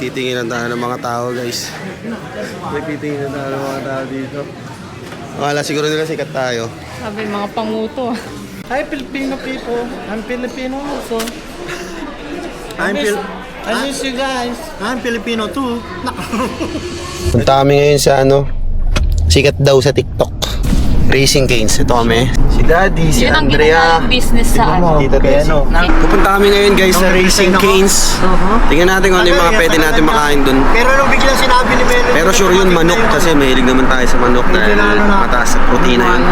Nagtitingin tayo ng mga tao, guys. Nagtitingin tayo ng mga tao dito. Wala, siguro nila sikat tayo. Sabi mga panguto. Hi Filipino people, I'm Filipino also. I miss you guys. I'm Filipino too. Punta kami ngayon sa sikat daw sa TikTok. Racing Canes. Ito kami. Si Daddy, si Yun ang Andrea. ginagawa business sa Tita Tessie. Pupunta kami ngayon, guys, sa Racing Canes. Tingnan natin kung ano yung mga pwede natin makain dun. Pero nung biglang sinabi ni Melo. Pero sure yun, manok. Kasi mahilig naman tayo sa manok dahil mataas sa protina yun.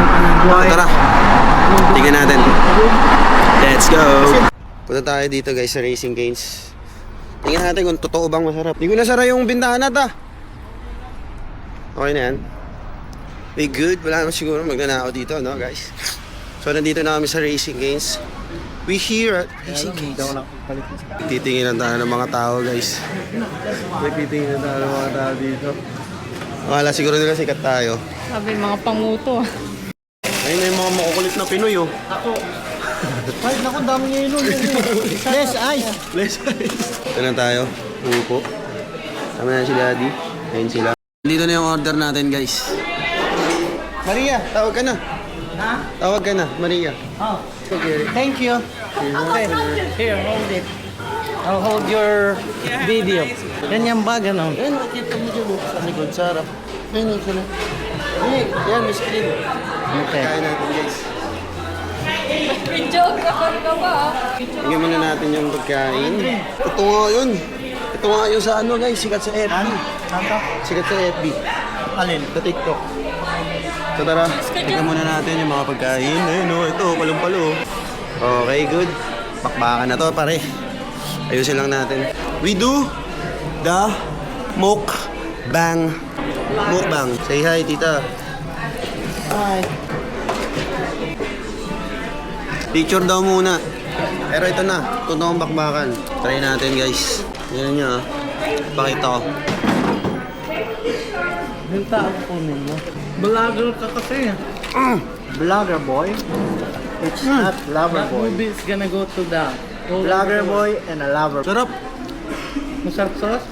Tara, tingnan natin. Let's go! Punta tayo dito, guys, sa Racing Canes. Tingnan natin kung totoo bang masarap. Hindi ko nasara yung bintana ta. Okay na yan. We good. Wala naman siguro magnanakaw dito, no, guys? So, nandito na kami sa Racing Canes. We here at Racing Canes. Titingin tayo ng mga tao, guys. Nagtitingin tayo ng mga tao dito. Wala, siguro nila sikat tayo. Sabi mga panguto. Ayun na yung mga makukulit na Pinoy, oh. Ako. Ay, naku, dami niya yun. Less ice. Less ice. Ito na tayo. Upo. Tama na si Daddy. Ayun sila. Dito na yung order natin, guys. Maria, tawag ka na. Ha? Tawag ka na, Maria. Oh, okay. Thank you. Okay. Here, hold it. I'll hold your video. Ganyan ba, ganon? Ayun, nakita mo dyan, sa likod, sa harap. Ayun, sila. Yan, may screen. Okay. Kain natin, guys. Videographer ka ba? Tingnan muna natin yung pagkain. Ito nga yun. Ito nga yun sa guys, sikat sa FB. Saan Sikat sa FB. Alin? Sa TikTok. So tara, tingnan muna natin yung mga pagkain. Ayun o, ito, palong-palo. Okay, good. Pakbakan na to, pare. Ayusin lang natin. We do the mukbang. Mukbang. Say hi, tita. Hi. Picture daw muna. Pero ito na, totoong bakbakan. Try natin, guys. Yan nyo, pakita ko. Yung tao kunin mo. Vlogger ka kasi. Vlogger boy. It's not lover boy. That movie is gonna go to the vlogger boy and a lover. Sarap. Masarap sauce?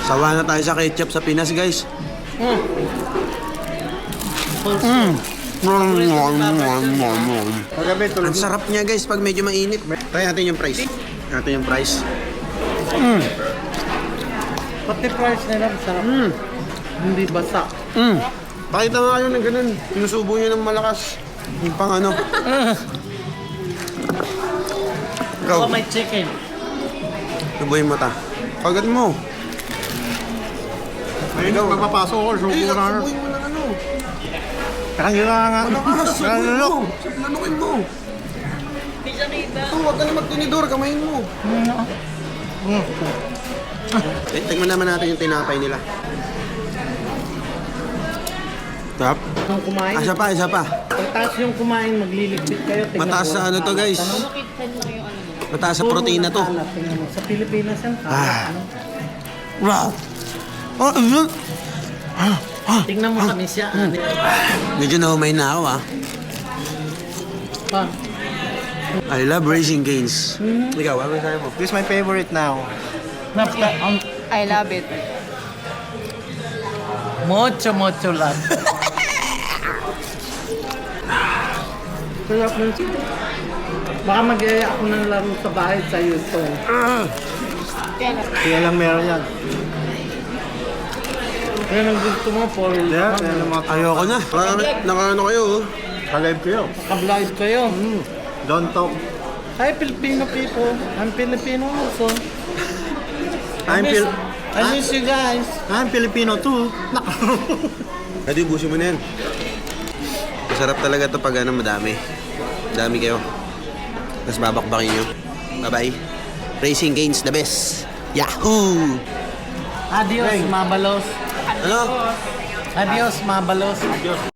Sawa na tayo sa ketchup sa Pinas, guys. Paggabi tulog. Ang sarap niya, guys, pag medyo mainit. Try natin yung price. Natin yung price. Pati price nila masarap. Hindi basa. Pakita nga kayo ng ganun. Sinusubo nyo ng malakas. Yung pang Ikaw, Oh, my chicken. subo yung mata. Kagat mo. Ayun, magpapasok ako. Subo na. Subuhin mo ng Kaya nga. Malakas, subuhin mo. Lanukin mo. Huwag ka na magtinidor, kamayin mo. Tingnan naman natin yung tinapay nila. Tap. Ang kumain. Isa pa. Pagtaas yung kumain, magliligpit kayo. Tingnan Mataas mo. sa to, guys. Mataas sa protina to. Tingnan mo. Sa Pilipinas yan. Wow. Oh, yun. Tingnan mo kami siya. Medyo naumay na ako, Pa. I love Racing Canes. Ikaw, ano sa'yo mo? This is my favorite now. I love it. Mucho love. Sarap nun. Baka mag-iaya ako ng laro sa bahay sa YouTube. Kaya lang meron yan. Kaya lang gusto mo, Paul. Ayoko na. Naka-ano kayo, Ka-live kayo. Ka-live kayo. Don't talk. Hi Filipino people. I'm Filipino also. I miss you guys. I'm Filipino too. Pwede ubusin mo na yan. Masarap talaga to pag madami. Dami kayo. Tapos babakbakin nyo. Bye-bye. Racing Canes, the best. Yahoo! Adios, mabalos. Ano? Adios, mabalos. Adios.